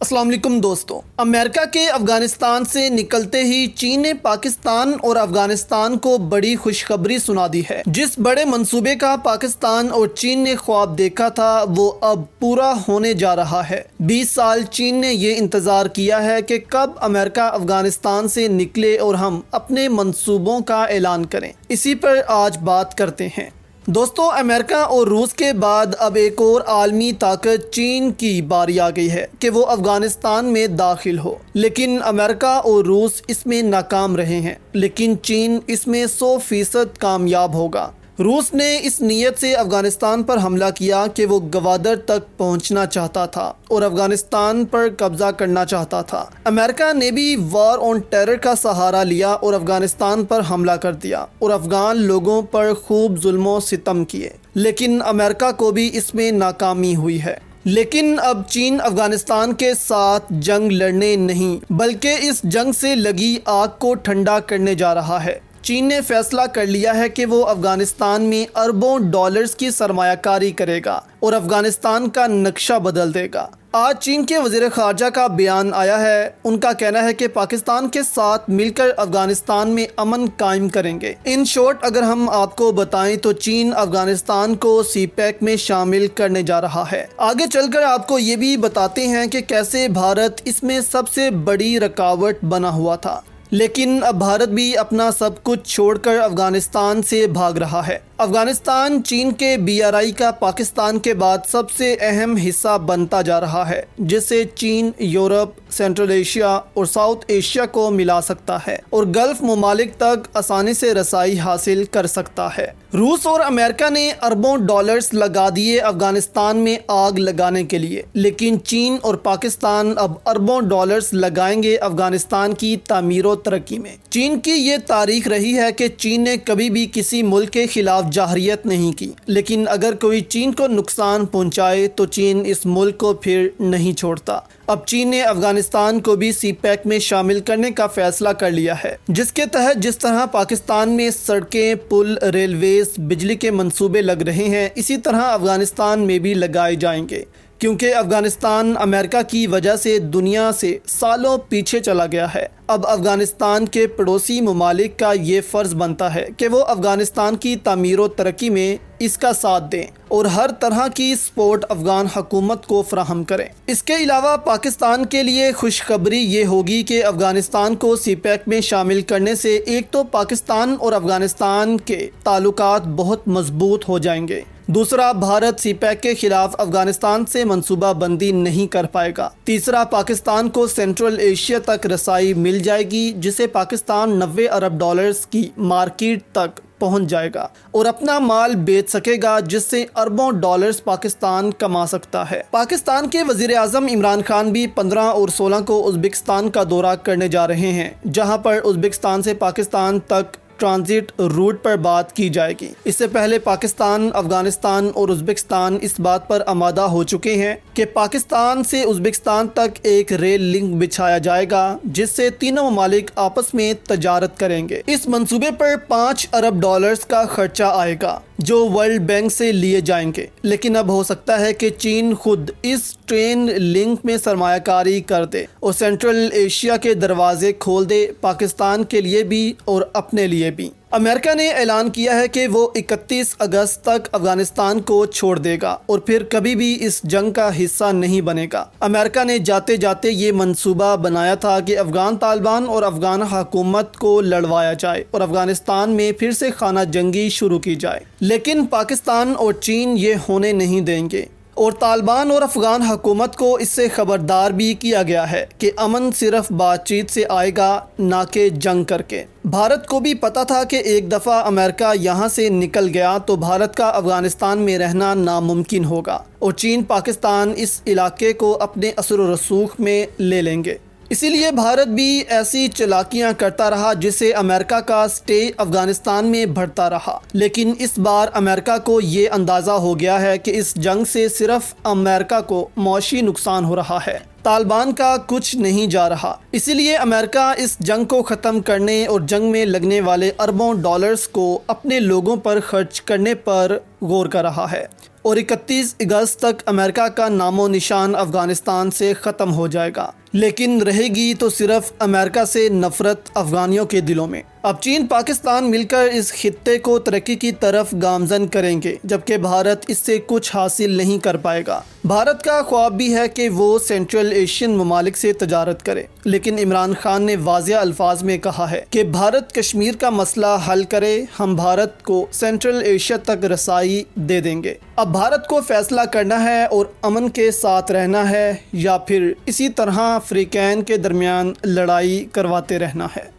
अस्सलाम वालेकुम दोस्तों। अमेरिका के अफगानिस्तान से निकलते ही चीन ने पाकिस्तान और अफगानिस्तान को बड़ी खुशखबरी सुना दी है। जिस बड़े मंसूबे का पाकिस्तान और चीन ने ख्वाब देखा था वो अब पूरा होने जा रहा है। 20 साल चीन ने ये इंतज़ार किया है कि कब अमेरिका अफगानिस्तान से निकले और हम अपने मंसूबों का ऐलान करें। इसी पर आज बात करते हैं। दोस्तों, अमेरिका और रूस के बाद अब एक और आलमी ताकत चीन की बारी आ गई है कि वो अफगानिस्तान में दाखिल हो, लेकिन अमेरिका और रूस इसमें नाकाम रहे हैं। लेकिन चीन इसमें 100% कामयाब होगा। रूस ने इस नीयत से अफगानिस्तान पर हमला किया कि वो गवादर तक पहुंचना चाहता था और अफगानिस्तान पर कब्जा करना चाहता था। अमेरिका ने भी वॉर ऑन टेरर का सहारा लिया और अफगानिस्तान पर हमला कर दिया और अफगान लोगों पर खूब जुल्म सितम किए, लेकिन अमेरिका को भी इसमें नाकामी हुई है। लेकिन अब चीन अफगानिस्तान के साथ जंग लड़ने नहीं बल्कि इस जंग से लगी आग को ठंडा करने जा रहा है। चीन ने फैसला कर लिया है कि वो अफगानिस्तान में अरबों डॉलर्स की सरमायाकारी करेगा और अफगानिस्तान का नक्शा बदल देगा। आज चीन के वज़ीर ख़ारजा का बयान आया है। उनका कहना है कि पाकिस्तान के साथ मिलकर अफगानिस्तान में अमन कायम करेंगे। इन शॉर्ट अगर हम आपको बताएं तो चीन अफगानिस्तान को सीपैक में शामिल करने जा रहा है। आगे चलकर आपको ये भी बताते हैं कि कैसे भारत इसमें सबसे बड़ी रुकावट बना हुआ था, लेकिन अब भारत भी अपना सब कुछ छोड़कर अफगानिस्तान से भाग रहा है। अफगानिस्तान चीन के BRI का पाकिस्तान के बाद सबसे अहम हिस्सा बनता जा रहा है, जिससे चीन यूरोप, सेंट्रल एशिया और साउथ एशिया को मिला सकता है और गल्फ ममालिक तक आसानी से रसाई हासिल कर सकता है। रूस और अमेरिका ने अरबों डॉलर्स लगा दिए अफगानिस्तान में आग लगाने के लिए, लेकिन चीन और पाकिस्तान अब अरबों डॉलर्स लगाएंगे अफगानिस्तान की तामीर और तरक्की में। चीन की ये तारीख रही है कि चीन ने कभी भी किसी मुल्क के खिलाफ जाहरियत नहीं की, लेकिन अगर कोई चीन को नुकसान पहुंचाए तो चीन इस मुल्क को फिर नहीं छोड़ता। अब चीन ने अफगानिस्तान को भी सीपैक में शामिल करने का फैसला कर लिया है, जिसके तहत जिस तरह पाकिस्तान में सड़कें, पुल, रेलवेज, बिजली के मंसूबे लग रहे हैं, इसी तरह अफगानिस्तान में भी लगाए जाएंगे, क्योंकि अफगानिस्तान अमेरिका की वजह से दुनिया से सालों पीछे चला गया है। अब अफगानिस्तान के पड़ोसी ममालिक का ये फ़र्ज़ बनता है कि वो अफगानिस्तान की तामीर और तरक्की में इसका साथ दें और हर तरह की सपोर्ट अफगान हुकूमत को फराहम करें। इसके अलावा पाकिस्तान के लिए खुशखबरी ये होगी कि अफगानिस्तान को सीपैक में शामिल करने से एक तो पाकिस्तान और अफगानिस्तान के ताल्लुकात बहुत मजबूत हो जाएंगे, दूसरा भारत सीपैक के खिलाफ अफगानिस्तान से मंसूबा बंदी नहीं कर पाएगा, तीसरा पाकिस्तान को सेंट्रल एशिया तक रसाई मिल जाएगी, जिसे पाकिस्तान 90 अरब डॉलर्स की मार्केट तक पहुंच जाएगा और अपना माल बेच सकेगा, जिससे अरबों डॉलर्स पाकिस्तान कमा सकता है। पाकिस्तान के वज़ीर आज़म इमरान खान भी 15 और 16 को उज़्बेकिस्तान का दौरा करने जा रहे हैं, जहां पर उज़्बेकिस्तान से पाकिस्तान तक ट्रांजिट रूट पर बात की जाएगी। इससे पहले पाकिस्तान, अफगानिस्तान और उज़्बेकिस्तान इस बात पर आमादा हो चुके हैं कि पाकिस्तान से उज़्बेकिस्तान तक एक रेल लिंक बिछाया जाएगा, जिससे तीनों ममालिक आपस में तजारत करेंगे। इस मंसूबे पर 5 अरब डॉलर्स का खर्चा आएगा, जो वर्ल्ड बैंक से लिए जाएंगे, लेकिन अब हो सकता है कि चीन खुद इस ट्रेन लिंक में सरमायाकारी कर दे और सेंट्रल एशिया के दरवाजे खोल दे, पाकिस्तान के लिए भी और अपने लिए भी। अमेरिका ने ऐलान किया है कि वो 31 अगस्त तक अफगानिस्तान को छोड़ देगा और फिर कभी भी इस जंग का हिस्सा नहीं बनेगा। अमेरिका ने जाते जाते ये मंसूबा बनाया था कि अफगान तालिबान और अफगान हुकूमत को लड़वाया जाए और अफगानिस्तान में फिर से खाना जंगी शुरू की जाए, लेकिन पाकिस्तान और चीन ये होने नहीं देंगे और तालिबान और अफगान हुकूमत को इससे खबरदार भी किया गया है कि अमन सिर्फ बातचीत से आएगा, ना कि जंग करके। भारत को भी पता था कि एक दफ़ा अमेरिका यहाँ से निकल गया तो भारत का अफगानिस्तान में रहना नामुमकिन होगा और चीन, पाकिस्तान इस इलाके को अपने असर व रसूख में ले लेंगे। इसीलिए भारत भी ऐसी चालाकियां करता रहा, जिससे अमेरिका का स्टे अफगानिस्तान में बढ़ता रहा। लेकिन इस बार अमेरिका को ये अंदाज़ा हो गया है कि इस जंग से सिर्फ अमेरिका को मौशी नुकसान हो रहा है, तालिबान का कुछ नहीं जा रहा। इसीलिए अमेरिका इस जंग को ख़त्म करने और जंग में लगने वाले अरबों डॉलर्स को अपने लोगों पर खर्च करने पर غور کر رہا ہے اور 31 اگست تک امریکہ کا نام و نشان افغانستان سے ختم ہو جائے گا، لیکن رہے گی تو صرف امریکہ سے نفرت افغانیوں کے دلوں میں۔ اب چین پاکستان مل کر اس خطے کو ترقی کی طرف گامزن کریں گے، جبکہ بھارت اس سے کچھ حاصل نہیں کر پائے گا۔ بھارت کا خواب بھی ہے کہ وہ سینٹرل ایشین ممالک سے تجارت کرے، لیکن عمران خان نے واضح الفاظ میں کہا ہے کہ بھارت کشمیر کا مسئلہ حل کرے، ہم بھارت کو سینٹرل ایشیا تک رسائی دے دیں گے۔ اب بھارت کو فیصلہ کرنا ہے اور امن کے ساتھ رہنا ہے یا پھر اسی طرح فریقین کے درمیان لڑائی کرواتے رہنا ہے۔